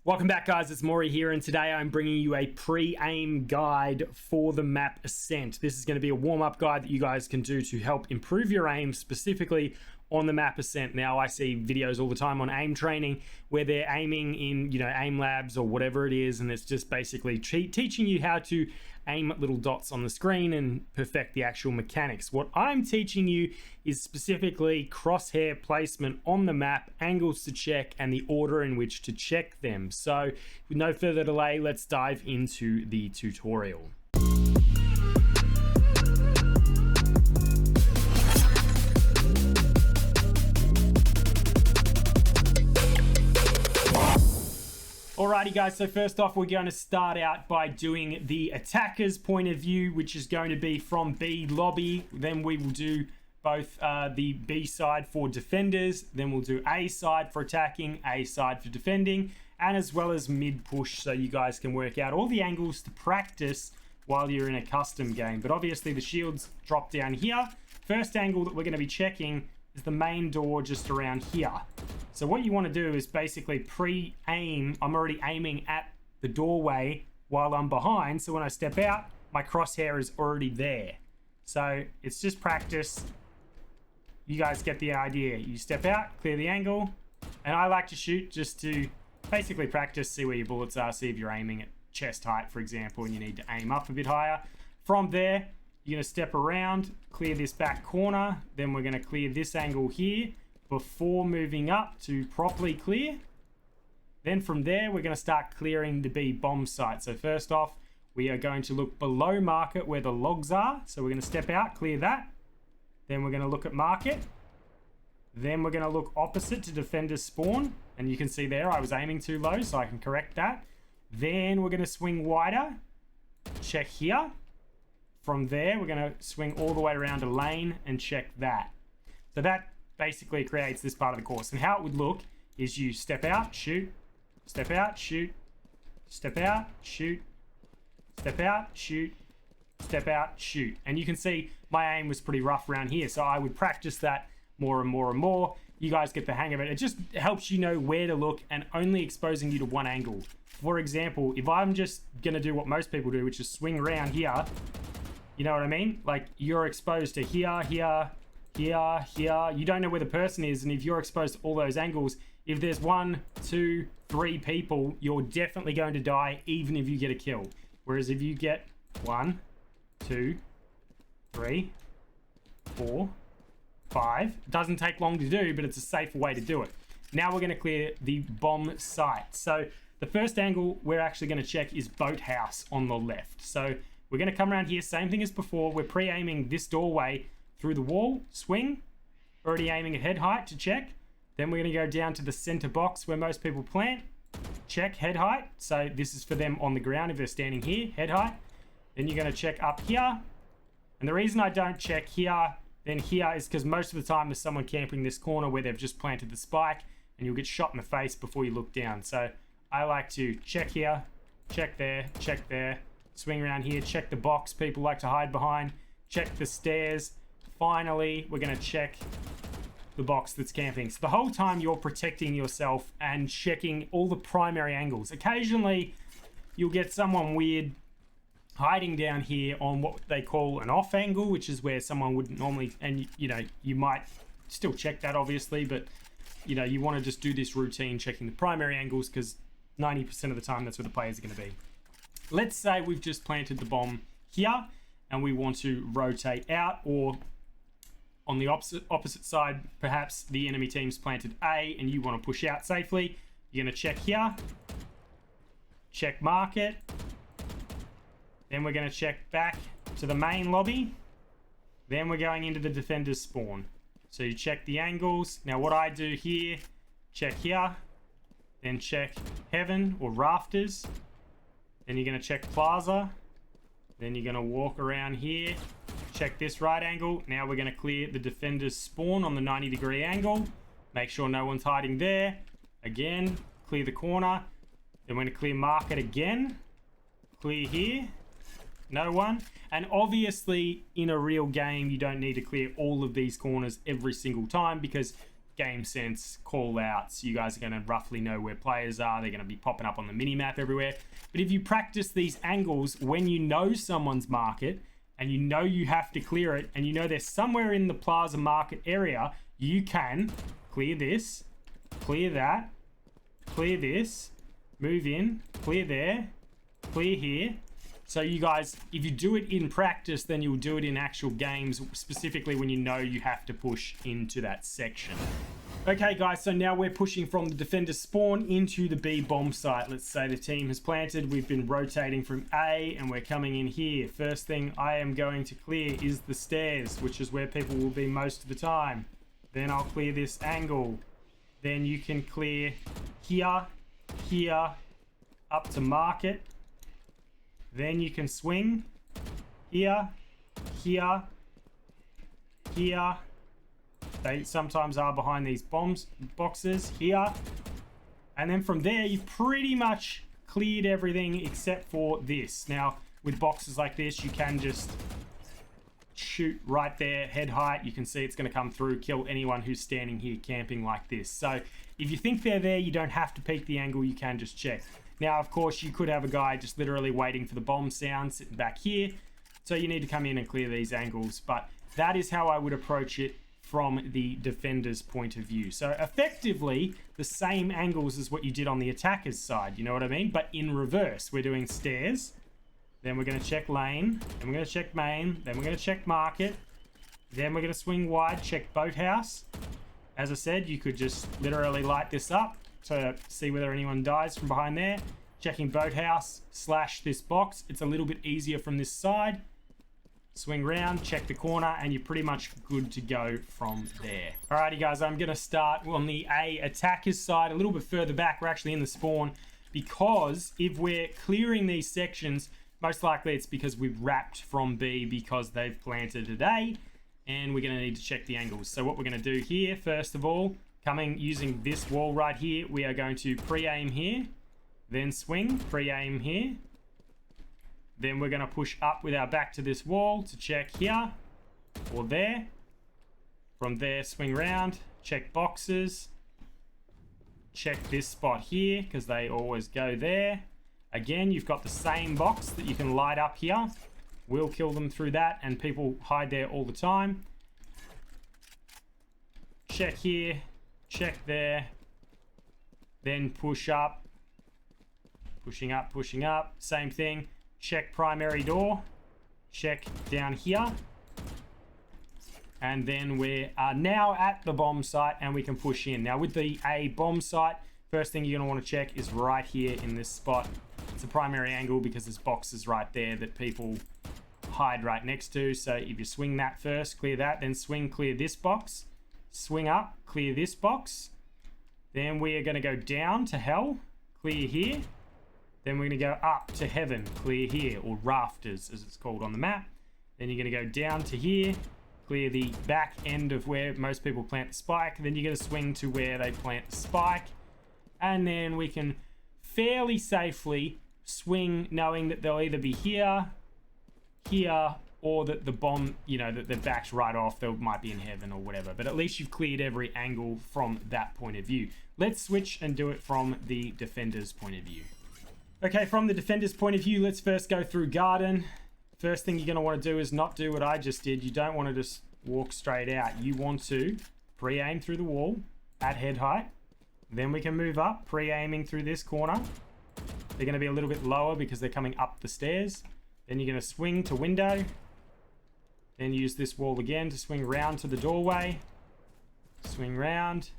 Welcome back, guys. It's Maury here, and today I'm bringing you a pre-aim guide for the map Ascent. This is going to be a warm-up guide that you guys can do to help improve your aim, specifically on the map Ascent. Now, I see videos all the time on aim training where they're aiming in, aim labs or whatever it is, and it's just basically teaching you how to aim at little dots on the screen and perfect the actual mechanics. What I'm teaching you is specifically crosshair placement on the map, angles to check, and the order in which to check them. So with no further delay, let's dive into the tutorial. Alrighty guys, so first off we're going to start out by doing the attacker's point of view, which is going to be from B lobby. Then we will do both the B side for defenders, then we'll do A side for attacking, A side for defending, and as well as mid push, so you guys can work out all the angles to practice while you're in a custom game. But obviously the shields drop down here. First angle that we're going to be checking is the main door just around here. So what you want to do is basically pre-aim. I'm already aiming at the doorway while I'm behind, so when I step out, my crosshair is already there. So it's just practice. You guys get the idea. You step out, clear the angle, and I like to shoot just to basically practice, see where your bullets are, see if you're aiming at chest height, for example, and you need to aim up a bit higher. From there, you're going to step around, clear this back corner, then we're going to clear this angle here before moving up to properly clear. Then from there, we're going to start clearing the B bomb site. So first off, we are going to look below market where the logs are. So we're going to step out, clear that. Then we're going to look at market. Then we're going to look opposite to defender's spawn. And you can see there, I was aiming too low, so I can correct that. Then we're going to swing wider, check here. From there, we're going to swing all the way around a lane and check that. So that basically creates this part of the course. And how it would look is you step out, shoot, step out, shoot, step out, shoot, step out, shoot, step out, shoot. And you can see my aim was pretty rough around here. So I would practice that more and more and more. You guys get the hang of it. It just helps you know where to look and only exposing you to one angle. For example, if I'm just going to do what most people do, which is swing around here, you know what I mean? Like you're exposed to here, here, here, here. You don't know where the person is, and if you're exposed to all those angles, if there's 1, 2, 3 people, you're definitely going to die even if you get a kill. Whereas if you get 1, 2, 3, 4, 5, it doesn't take long to do, but it's a safer way to do it. Now we're going to clear the bomb site. So the first angle we're actually going to check is boathouse on the left. So we're going to come around here, same thing as before. We're pre-aiming this doorway through the wall, swing, already aiming at head height to check. Then we're going to go down to the center box where most people plant, check head height. So this is for them on the ground if they're standing here, head height. Then you're going to check up here. And the reason I don't check here, then here, is because most of the time there's someone camping this corner where they've just planted the spike and you'll get shot in the face before you look down. So I like to check here, check there, swing around here, check the box people like to hide behind, check the stairs. Finally, we're going to check the box that's camping. So the whole time you're protecting yourself and checking all the primary angles. Occasionally, you'll get someone weird hiding down here on what they call an off angle, which is where someone wouldn't normally, and you might still check that obviously, but you want to just do this routine checking the primary angles because 90% of the time that's where the players are going to be. Let's say we've just planted the bomb here and we want to rotate out, or on the opposite side, perhaps the enemy team's planted A and you want to push out safely. You're going to check here, check market, then we're going to check back to the main lobby, then we're going into the defender's spawn. So you check the angles. Now what I do here, check here, then check heaven or rafters, then you're going to check plaza, then you're going to walk around here, check this right angle. Now we're going to clear the defender's spawn on the 90-degree angle. Make sure no one's hiding there. Again, clear the corner. Then we're going to clear market again. Clear here. No one. And obviously, in a real game, you don't need to clear all of these corners every single time because game sense call outs. You guys are going to roughly know where players are. They're going to be popping up on the mini map everywhere. But if you practice these angles when you know someone's market and you know you have to clear it and you know they're somewhere in the plaza market area, you can clear this, clear that, clear this, move in, clear there, clear here. So you guys, if you do it in practice, then you'll do it in actual games, specifically when you know you have to push into that section. Okay guys, so now we're pushing from the defender spawn into the B bomb site. Let's say the team has planted, we've been rotating from A and we're coming in here. First thing I am going to clear is the stairs, which is where people will be most of the time. Then I'll clear this angle. Then you can clear here, here, up to market. Then you can swing here, here, here. They sometimes are behind these boxes here. And then from there, you've pretty much cleared everything except for this. Now, with boxes like this, you can just shoot right there, head height. You can see it's going to come through, kill anyone who's standing here camping like this. So if you think they're there, you don't have to peek the angle. You can just check. Now, of course, you could have a guy just literally waiting for the bomb sound sitting back here. So you need to come in and clear these angles. But that is how I would approach it from the defender's point of view. So effectively, the same angles as what you did on the attacker's side. You know what I mean? But in reverse, we're doing stairs. Then we're going to check lane. Then we're going to check main. Then we're going to check market. Then we're going to swing wide, check boathouse. As I said, you could just literally light this up to see whether anyone dies from behind there. Checking boathouse / this box. It's a little bit easier from this side. Swing round, check the corner, and you're pretty much good to go from there. Alrighty guys, I'm gonna start on the A attacker's side, a little bit further back. We're actually in the spawn, because if we're clearing these sections, most likely it's because we've wrapped from B because they've planted at A, and we're gonna need to check the angles. So what we're gonna do here, first of all, using this wall right here, we are going to pre-aim here, then swing, pre-aim here. Then we're going to push up with our back to this wall to check here or there. From there, swing round, check boxes, check this spot here because they always go there. Again, you've got the same box that you can light up here. We'll kill them through that, and people hide there all the time. Check here. Check there, then push up, pushing up, same thing. Check primary door, check down here, and then we are now at the bomb site and we can push in. Now with the A bomb site, first thing you're going to want to check is right here in this spot. It's a primary angle because there's boxes right there that people hide right next to. So if you swing that first, clear that, then swing, clear this box. Swing up, clear this box. Then we are going to go down to hell, clear here. Then we're going to go up to heaven, clear here, or rafters as it's called on the map. Then you're going to go down to here, clear the back end of where most people plant the spike. Then you're going to swing to where they plant the spike. And then we can fairly safely swing knowing that they'll either be here, here, or that the bomb, you know, that they're backed right off, they might be in heaven or whatever. But at least you've cleared every angle from that point of view. Let's switch and do it from the defender's point of view. Okay, from the defender's point of view, let's first go through garden. First thing you're going to want to do is not do what I just did. You don't want to just walk straight out. You want to pre-aim through the wall at head height. Then we can move up, pre-aiming through this corner. They're going to be a little bit lower because they're coming up the stairs. Then you're going to swing to window. Then use this wall again to swing round to the doorway. Swing round.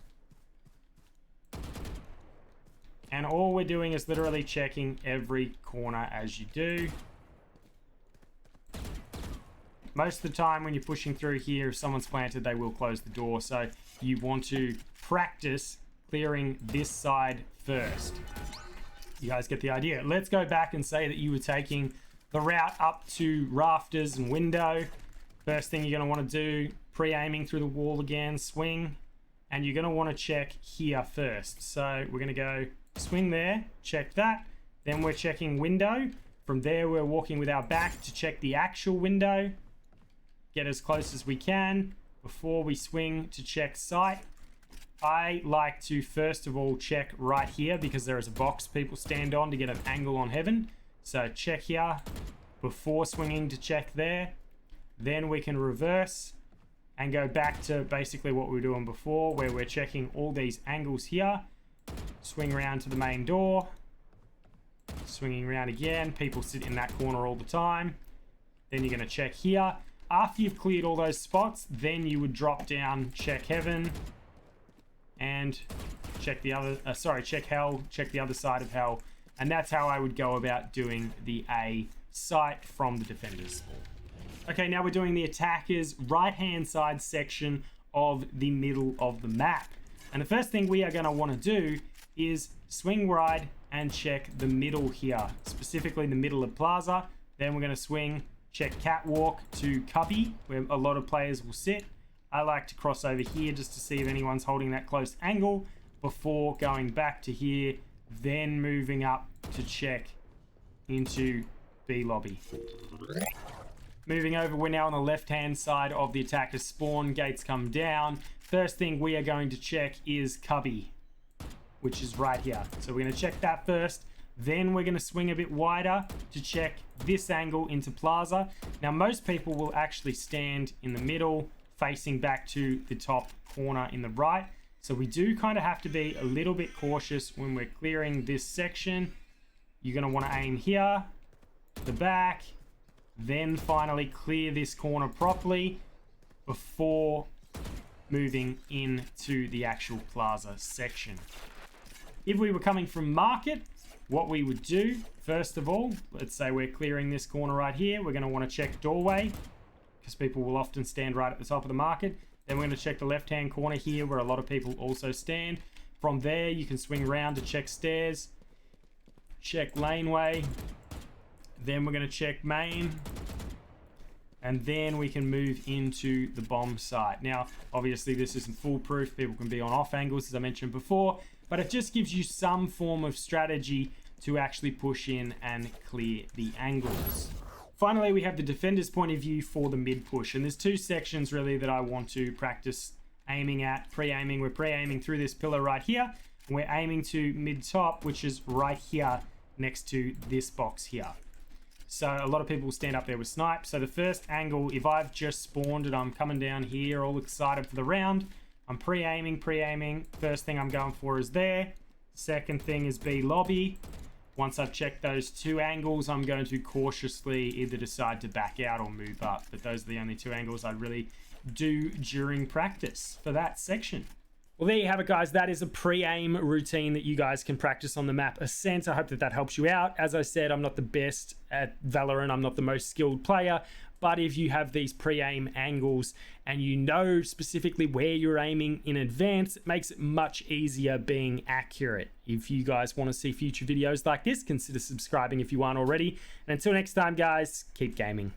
And all we're doing is literally checking every corner as you do. Most of the time when you're pushing through here, if someone's planted, they will close the door. So you want to practice clearing this side first. You guys get the idea. Let's go back and say that you were taking the route up to rafters and window. First thing you're going to want to do, pre-aiming through the wall again, swing. And you're going to want to check here first. So we're going to go swing there, check that. Then we're checking window. From there, we're walking with our back to check the actual window. Get as close as we can before we swing to check sight. I like to first of all check right here because there is a box people stand on to get an angle on heaven. So check here before swinging to check there. Then we can reverse and go back to basically what we were doing before, where we're checking all these angles here. Swing around to the main door. Swinging around again. People sit in that corner all the time. Then you're going to check here. After you've cleared all those spots, then you would drop down, check heaven, and check the other, check hell, check the other side of hell. And that's how I would go about doing the A site from the defenders. Okay, now we're doing the attackers right-hand side section of the middle of the map. And the first thing we are going to want to do is swing right and check the middle here, specifically the middle of plaza. Then we're going to swing, check catwalk to cubby, where a lot of players will sit. I like to cross over here just to see if anyone's holding that close angle before going back to here, then moving up to check into B lobby. Moving over, we're now on the left-hand side of the attacker's spawn. Gates come down. First thing we are going to check is cubby, which is right here. So we're going to check that first. Then we're going to swing a bit wider to check this angle into plaza. Now, most people will actually stand in the middle, facing back to the top corner in the right. So we do kind of have to be a little bit cautious when we're clearing this section. You're going to want to aim here, the back, then finally clear this corner properly before moving into the actual plaza section. If we were coming from market, what we would do, first of all, let's say we're clearing this corner right here. We're going to want to check doorway because people will often stand right at the top of the market. Then we're going to check the left-hand corner here where a lot of people also stand. From there, you can swing around to check stairs, check laneway. Then we're going to check main. And then we can move into the bomb site. Now, obviously, this isn't foolproof. People can be on off angles, as I mentioned before. But it just gives you some form of strategy to actually push in and clear the angles. Finally, we have the defender's point of view for the mid push. And there's two sections really that I want to practice aiming at, pre-aiming. We're pre-aiming through this pillar right here. And we're aiming to mid top, which is right here next to this box here. So a lot of people will stand up there with snipe. So the first angle, if I've just spawned and I'm coming down here all excited for the round, I'm pre-aiming. First thing I'm going for is there. Second thing is B lobby. Once I've checked those two angles, I'm going to cautiously either decide to back out or move up. But those are the only two angles I really do during practice for that section. Well, there you have it, guys. That is a pre-aim routine that you guys can practice on the map Ascent. I hope that helps you out. As I said, I'm not the best at Valorant. I'm not the most skilled player. But if you have these pre-aim angles and you know specifically where you're aiming in advance, it makes it much easier being accurate. If you guys want to see future videos like this, consider subscribing if you aren't already. And until next time, guys, keep gaming.